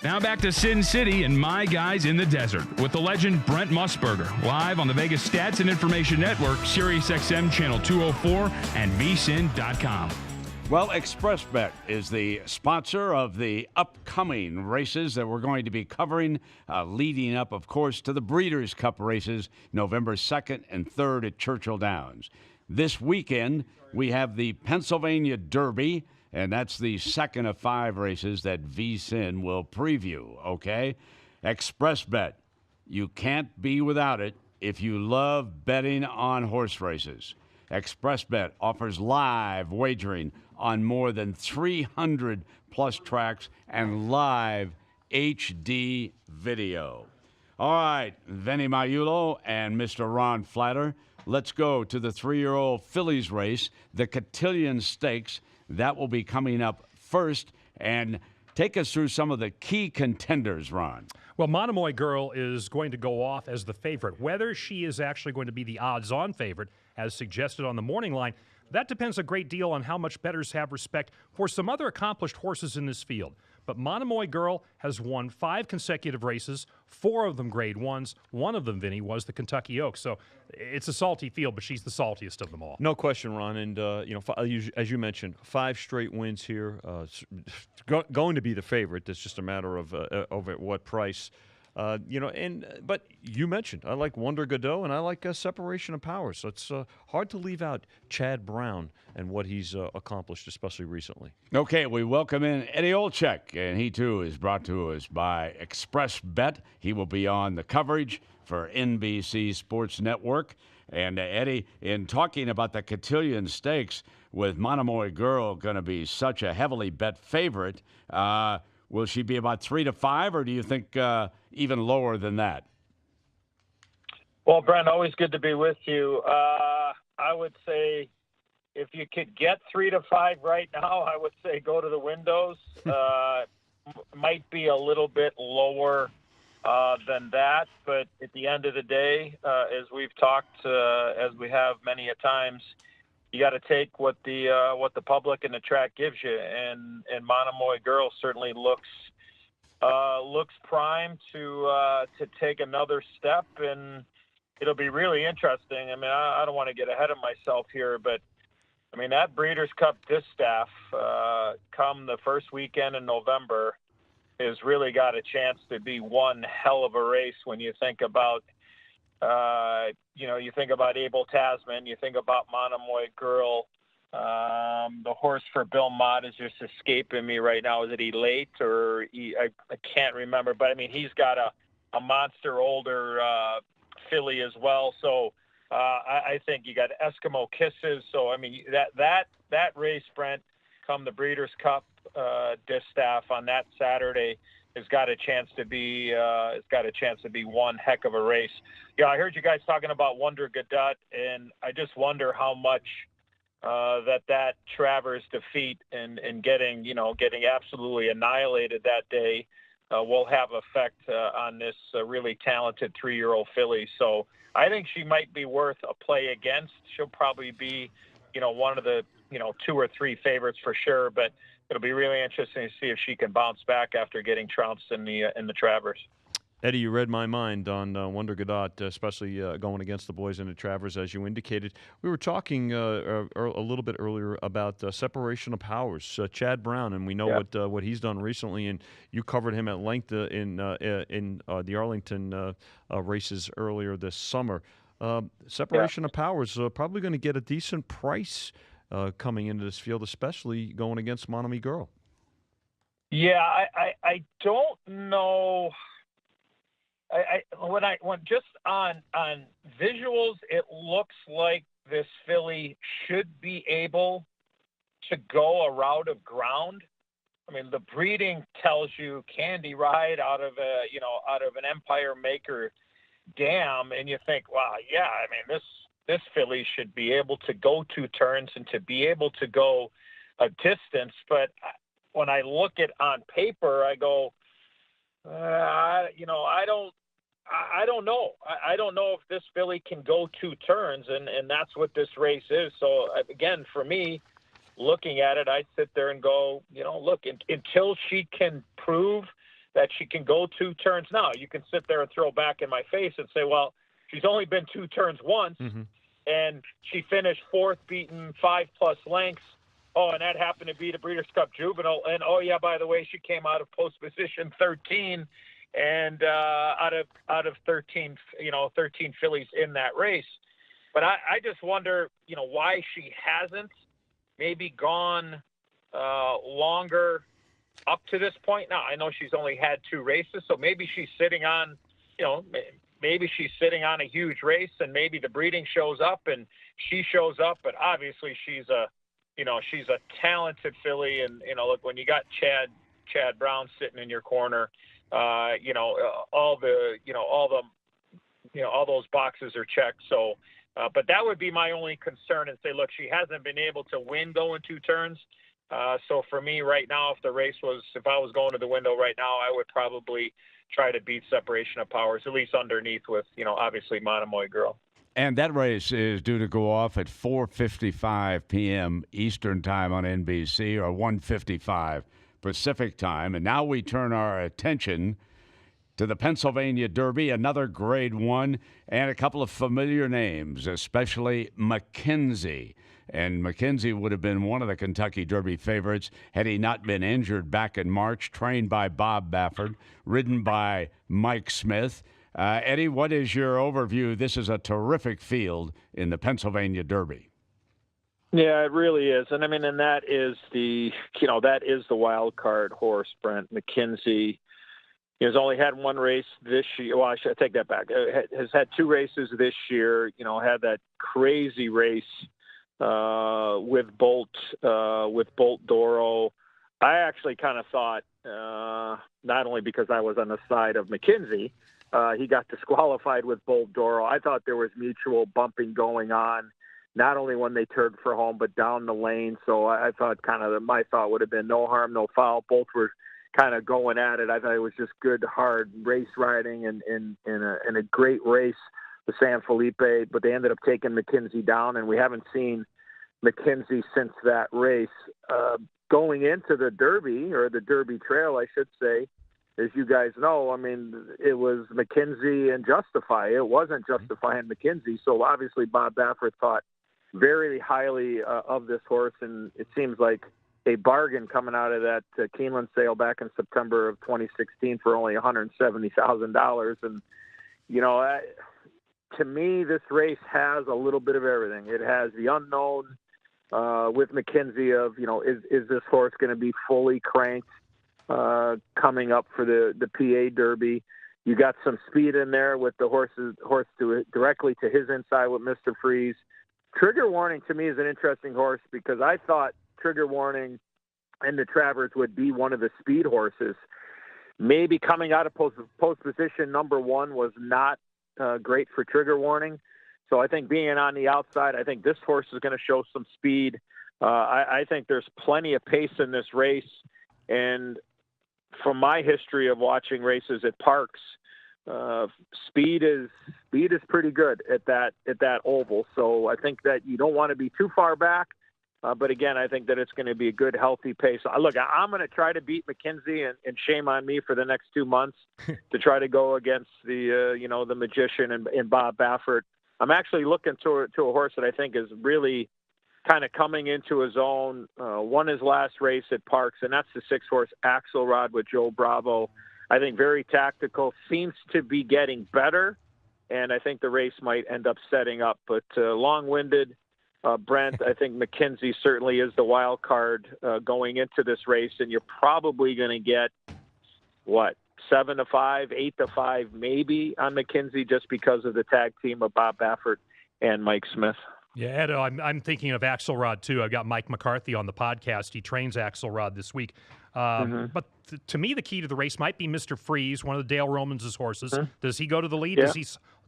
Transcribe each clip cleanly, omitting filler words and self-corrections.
Now back to Sin City and My Guys in the Desert with the legend Brent Musburger, live on the Vegas Stats and Information Network, SiriusXM Channel 204, and VSiN.com. Well, XPressBet is the sponsor of the upcoming races that we're going to be covering, leading up, of course, to the Breeders' Cup races, November 2nd and 3rd at Churchill Downs. This weekend, we have the Pennsylvania Derby, and that's the second of 5 races that VSiN will preview, okay? XPressBet, you can't be without it if you love betting on horse races. XPressBet offers live wagering on more than 300 plus tracks and live HD video. All right, Vinny Maiulo and Mr. Ron Flatter, let's go to the 3-year-old fillies race, the Cotillion Stakes. That will be coming up first. And take us through some of the key contenders, Ron. Well, Monomoy Girl is going to go off as the favorite. Whether she is actually going to be the odds-on favorite, as suggested on the morning line, that depends a great deal on how much bettors have respect for some other accomplished horses in this field. But Monomoy Girl has won 5 consecutive races, 4 of them Grade 1s. One of them, Vinny, was the Kentucky Oaks. So it's a salty field, but she's the saltiest of them all. No question, Ron. And, as you mentioned, 5 straight wins here. Going to be the favorite. It's just a matter of at what price. But you mentioned, I like Wonder Godot and I like Separation of Powers. So it's hard to leave out Chad Brown and what he's accomplished, especially recently. Okay, we welcome in Eddie Olczyk, and he too is brought to us by XPressBet. He will be on the coverage for NBC Sports Network. And Eddie, in talking about the Cotillion Stakes, with Monomoy Girl going to be such a heavily bet favorite, will she be about 3 to 5, or do you think even lower than that? Well, Brent, always good to be with you. I would say if you could get 3 to 5 right now, I would say go to the windows. Might be a little bit lower than that, but at the end of the day, as we've talked, as we have many a times, you got to take what the public and the track gives you, and Monomoy Girl certainly looks primed to take another step, and it'll be really interesting. I mean, I don't want to get ahead of myself here, but I mean that Breeders' Cup distaff come the first weekend in November has really got a chance to be one hell of a race when you think about. You think about Abel Tasman, you think about Monomoy Girl, the horse for Bill Mott is just escaping me right now. Is it Elate or I can't remember, but I mean, he's got a monster older filly as well. So I think you got Eskimo Kisses. So, I mean, that race, Brent, come the Breeders' Cup distaff on that Saturday, has got a chance to be one heck of a race. Yeah, I heard you guys talking about Wonder Godot, and I just wonder how much that Travers defeat and getting absolutely annihilated that day will have effect on this really talented 3-year-old filly. So I think she might be worth a play against. She'll probably be, one of the 2 or 3 favorites for sure, but it'll be really interesting to see if she can bounce back after getting trounced in the Travers. Eddie, you read my mind on Wonder Godot, especially going against the boys in the Travers, as you indicated. We were talking a little bit earlier about Separation of Powers, Chad Brown, and we know what he's done recently, and you covered him at length in the Arlington races earlier this summer. Separation of Powers probably going to get a decent price coming into this field, especially going against Monomoy Girl. Yeah, I don't know. When just on visuals, it looks like this filly should be able to go a route of ground. I mean, the breeding tells you Candy Ride out of an Empire Maker dam, and you think, wow, yeah, I mean, this filly should be able to go 2 turns and to be able to go a distance. But when I look at on paper, I go, I don't know. I don't know if this filly can go 2 turns, and that's what this race is. So, again, for me, looking at it, I sit there and go, look, until she can prove that she can go 2 turns. Now, you can sit there and throw back in my face and say, well, she's only been 2 turns once, and she finished 4th, beaten 5+ lengths. Oh, and that happened to be the Breeders' Cup Juvenile. And, oh, yeah, by the way, she came out of post position 13 and out of 13, 13 fillies in that race. But I just wonder, why she hasn't maybe gone longer up to this point. Now, I know she's only had 2 races, so maybe she's sitting on, maybe she's sitting on a huge race, and maybe the breeding shows up and she shows up. But obviously, she's a talented filly, and look, when you got Chad Brown sitting in your corner, all those boxes are checked. So, but that would be my only concern, and say, look, she hasn't been able to win going 2 turns. So for me right now, if I was going to the window right now, I would probably try to beat Separation of Powers, at least underneath with, obviously Monomoy Girl. And that race is due to go off at 4:55 p.m. Eastern Time on NBC, or 1:55 Pacific Time. And now we turn our attention to the Pennsylvania Derby, another Grade 1, and a couple of familiar names, especially McKenzie. And McKenzie would have been one of the Kentucky Derby favorites had he not been injured back in March, trained by Bob Baffert, ridden by Mike Smith. Eddie, what is your overview? This is a terrific field in the Pennsylvania Derby. Yeah, it really is. And that is the wild card horse, Brent. McKenzie has only had 1 race this year. Well, I take that back. Has had 2 races this year, had that crazy race with Bolt Doro. I actually kind of thought, not only because I was on the side of McKenzie, he got disqualified with Bolt Doro. I thought there was mutual bumping going on, not only when they turned for home, but down the lane. So I thought my thought would have been no harm, no foul. Both were kind of going at it. I thought it was just good, hard race riding and a great race, the San Felipe, but they ended up taking McKenzie down, and we haven't seen McKenzie since that race. Going into the Derby, or the Derby Trail, I should say, as you guys know, it was McKenzie and Justify. It wasn't Justify and McKenzie. So obviously Bob Baffert thought very highly of this horse, and it seems like a bargain coming out of that Keeneland sale back in September of 2016 for only $170,000. And, to me, this race has a little bit of everything. It has the unknown with McKenzie of, is this horse going to be fully cranked coming up for the PA Derby? You got some speed in there with the horse directly to his inside with Mr. Freeze. Trigger Warning to me is an interesting horse because I thought Trigger Warning and the Travers would be one of the speed horses. Maybe coming out of post position number 1 was not great for Trigger Warning. So I think being on the outside, I think this horse is going to show some speed. I think there's plenty of pace in this race. And from my history of watching races at Parks, speed is pretty good at that oval. So I think that you don't want to be too far back. But again, I think that it's going to be a good, healthy pace. Look, I'm going to try to beat McKenzie, and shame on me for the next 2 months to try to go against the magician and Bob Baffert. I'm actually looking to a horse that I think is really kind of coming into his own. Won his last race at Parks, and that's the 6-horse Axelrod with Joe Bravo. I think very tactical, seems to be getting better, and I think the race might end up setting up. But long-winded, Brent, I think McKenzie certainly is the wild card going into this race, and you're probably going to get, 7-5, 8-5 maybe on McKenzie, just because of the tag team of Bob Baffert and Mike Smith. Yeah, Ed, I'm thinking of Axelrod, too. I've got Mike McCarthy on the podcast. He trains Axelrod this week. But to me, the key to the race might be Mr. Freeze, one of the Dale Romans' horses. Does he go to the lead? Yeah.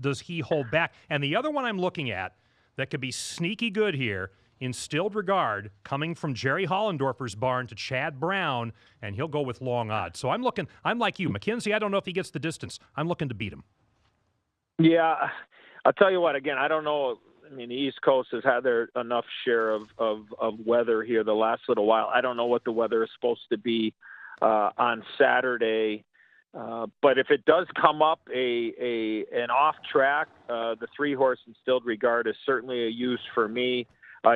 Does he hold back? And the other one I'm looking at that could be sneaky good here, Instilled Regard, coming from Jerry Hollendorfer's barn to Chad Brown, and he'll go with long odds. So I'm like you. McKenzie, I don't know if he gets the distance. I'm looking to beat him. Yeah, I'll tell you what, again, I don't know. The East Coast has had their enough share of weather here the last little while. I don't know what the weather is supposed to be on Saturday. But if it does come up an off track, the 3-horse Instilled Regard is certainly a use for me.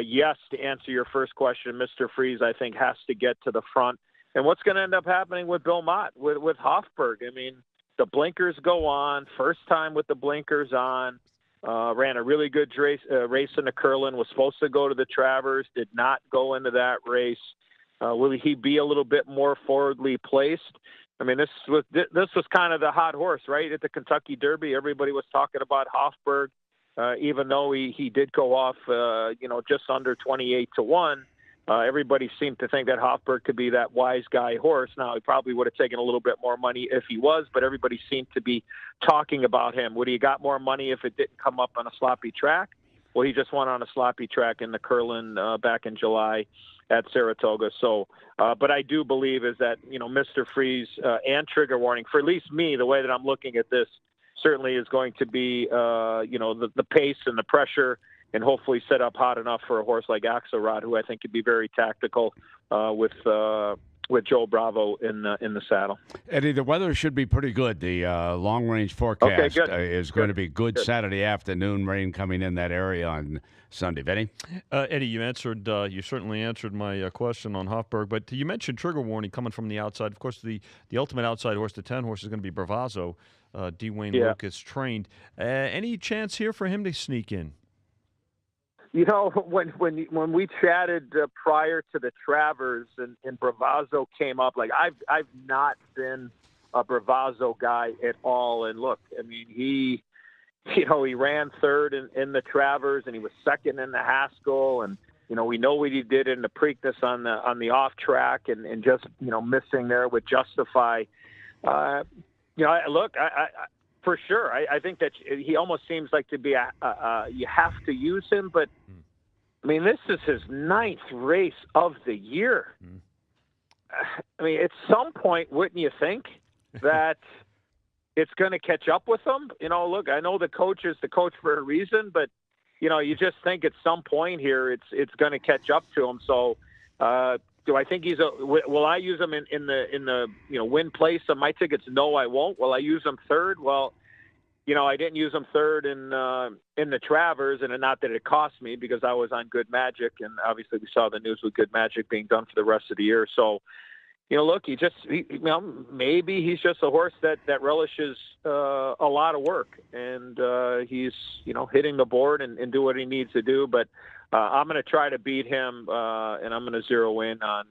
Yes, to answer your first question, Mr. Freeze, I think, has to get to the front. And what's going to end up happening with Bill Mott, with Hofberg? I mean, the blinkers go on. First time with the blinkers on. Ran a really good race in the Curlin. Was supposed to go to the Travers. Did not go into that race. Will he be a little bit more forwardly placed? I mean, this was kind of the hot horse, right? At the Kentucky Derby, everybody was talking about Hofberg, even though he did go off, just under 28-1. Everybody seemed to think that Hofberg could be that wise guy horse. Now, he probably would have taken a little bit more money if he was, but everybody seemed to be talking about him. Would he have got more money if it didn't come up on a sloppy track? Well, he just went on a sloppy track in the Curlin back in July at Saratoga. So, but I do believe is that, Mr. Freeze and Trigger Warning, for at least me, the way that I'm looking at this, certainly is going to be, the pace and the pressure, and hopefully set up hot enough for a horse like Axelrod, who I think could be very tactical with Joe Bravo in the saddle. Eddie, the weather should be pretty good. The long-range forecast is going to be good Saturday afternoon. Rain coming in that area on Sunday. Vinny? Eddie, you certainly answered my question on Hofberg, but you mentioned Trigger Warning coming from the outside. Of course, the ultimate outside horse, the 10 horse, is going to be Bravazzo. D. Wayne Lucas trained. Any chance here for him to sneak in? When we chatted prior to the Travers and Bravazzo came up, like I've not been a Bravazzo guy at all. And look, I mean, he ran third in the Travers, and he was second in the Haskell, and we know what he did in the Preakness on the off track, and just missing there with Justify. Look, I for sure. I think that he almost seems like to be you have to use him, but I mean, this is his 9th race of the year. I mean, at some point, wouldn't you think that it's going to catch up with him? Look, I know the coach is the coach for a reason, but you just think at some point here it's going to catch up to him. So, do I think will I use him in the win place on my tickets? No, I won't. Will I use him third? Well, I didn't use him third in the Travers, and not that it cost me, because I was on Good Magic, and obviously we saw the news with Good Magic being done for the rest of the year. So, look, maybe he's just a horse that relishes a lot of work, and he's hitting the board and do what he needs to do. But I'm going to try to beat him, and I'm going to zero in on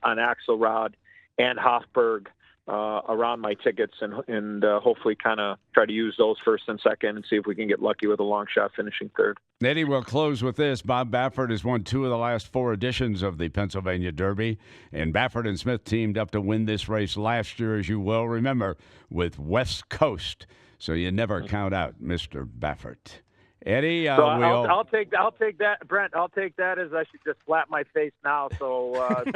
Axelrod and Hofberg around my tickets, and hopefully kind of try to use those first and second, and see if we can get lucky with a long shot finishing third. Eddie, we'll close with this. Bob Baffert has won 2 of the last 4 editions of the Pennsylvania Derby, and Baffert and Smith teamed up to win this race last year, as you well remember, with West Coast. So you never count out Mr. Baffert. Eddie, I'll take that, Brent. I'll take that as I should just slap my face now, so that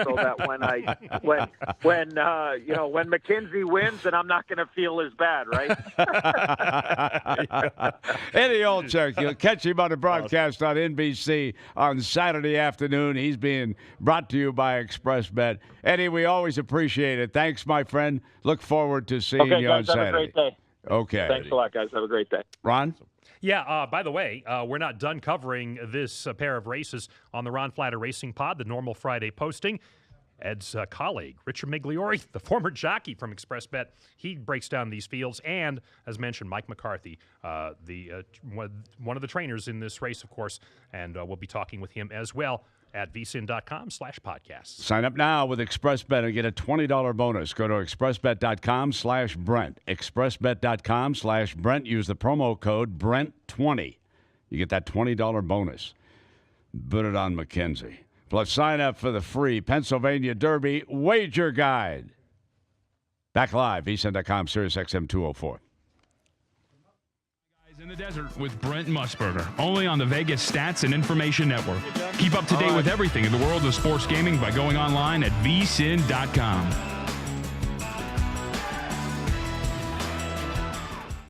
when McKenzie wins, then I'm not going to feel as bad, right? Eddie Olczyk, you'll catch him on the broadcast on NBC on Saturday afternoon. He's being brought to you by XPressBet. Eddie, we always appreciate it. Thanks, my friend. Look forward to seeing you on Saturday. Have a great day. Okay. Thanks a lot, guys. Have a great day. Ron? Yeah, by the way, we're not done covering this pair of races on the Ron Flatter Racing Pod, the normal Friday posting. Ed's colleague, Richard Migliori, the former jockey from XPressBet, he breaks down these fields. And, as mentioned, Mike McCarthy, one of the trainers in this race, of course, and we'll be talking with him as well at VSiN.com/podcasts. Sign up now with XPressBet and get a $20 bonus. Go to XPressBet.com/Brent. XPressBet.com/Brent. Use the promo code Brent20. You get that $20 bonus. Put it on McKenzie. Plus, sign up for the free Pennsylvania Derby Wager Guide. Back live, VSiN.com, Sirius XM 204. In the Desert with Brent Musburger, only on the Vegas Stats and Information Network. Keep up to date with everything in the world of sports gaming by going online at VSiN.com.